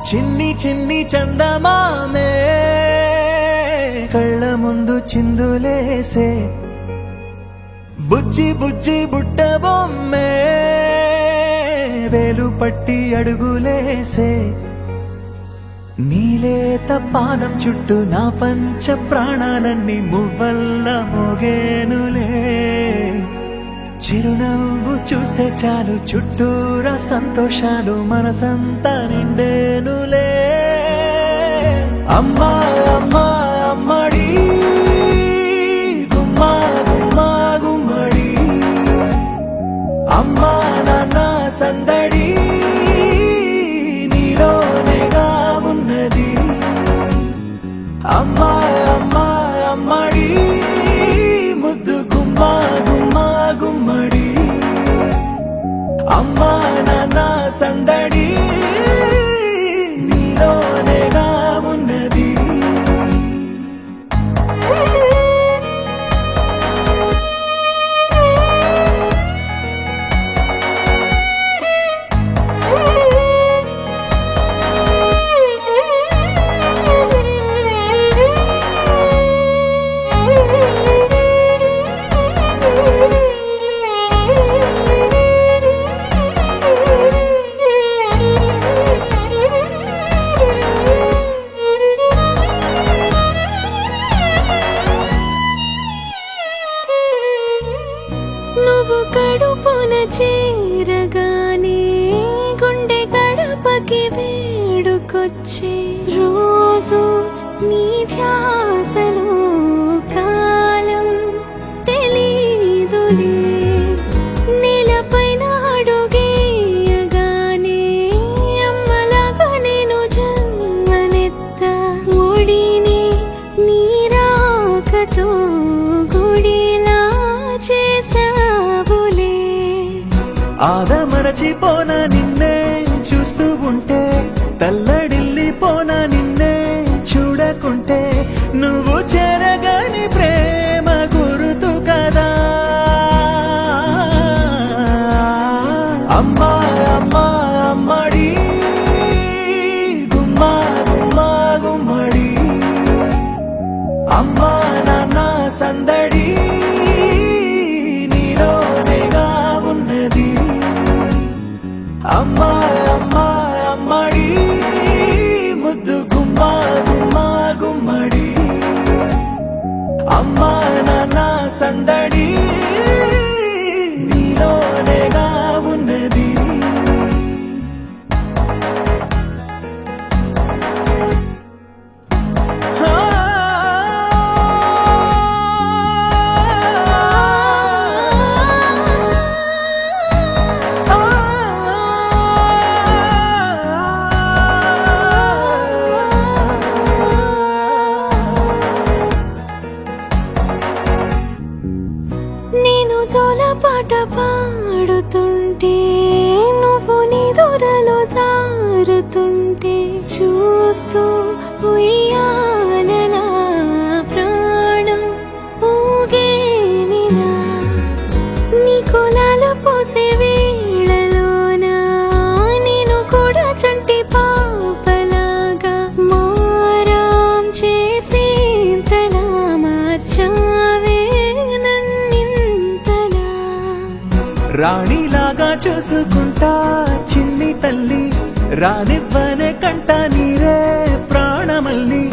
చిన్ని చిన్ని చందమామే కళ్ళ ముందు చిందులేసే బుజ్జి బుజ్జి బుట్ట బొమ్మే వేలు పట్టి అడుగులేసే నీలేత పాదం చుట్టూ నా పంచ ప్రాణాలన్నీ మువ్వల్ల మోగేనులే చిరునవ్వు చూస్తే చాలు చుట్టూరా సంతోషాలు మనసంతా నిండేనులే అమ్మా అమ్మా అమ్మడి గుమ్మా గుమ్మా గుమ్మడి అమ్మా నాన్న సందడి నీలోనేగా ఉన్నది అమ్మా అమ్మా అమ్మడి ముద్దు గుమ్మా గుమ్మా గుమ్మడి అమ్మా నాన్న సందడి నీలోనేగా ఉన్నది నువ్వు కడుపున చేరగానే గుండె గడపకి వేడుకొచ్చే రోజు నీ ధ్యాసలో కాలం తెలీదులే నేలపైన అడుగేయగానే అమ్మలాగా నేను జన్మనెత్త ఒడిని నీ రాకతో గుడిలా చేసావులే ఆదమరచిపోన నిన్నే చూస్తూ ఉంటే తల్లడిల్లిపోన నిన్నే చూడకుంటే నువ్వు చెరగని ప్రేమ గురుతు కదా అమ్మా అమ్మా అమ్మడి గుమ్మా గుమ్మా గుమ్మడి అమ్మా నాన్న సందడి నీలోనేగా ఉన్నది అమ్మా అమ్మా అమ్మడి ముద్దు గుమ్మా గుమ్మా గుమ్మడి అమ్మా నాన్న సందడి నీలోనేగా ఉన్నది నేను జోలపాట పాడుతుంటే నువ్వు నీ దూరలో జారుతుంటే చూస్తూ ఉయ్యాలలా ప్రాణం ఊగేనిలా నీ కులాలు పోసే వేళలోన నేను కూడా చంటి పాపలాగా మారాం చేసేంతలా మార్చావే రాణిలాగా చూసుకుంటా చిన్ని తల్లి రానివ్వనే కంట నీరే ప్రాణమల్లి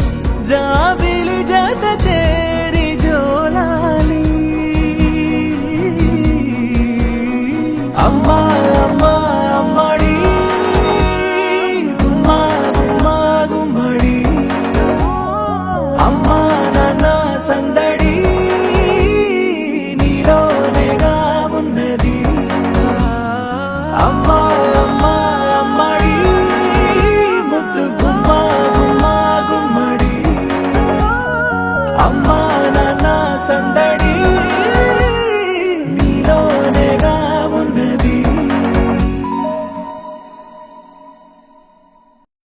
జాబిలి జత చేరి జోలాలి అమ్మా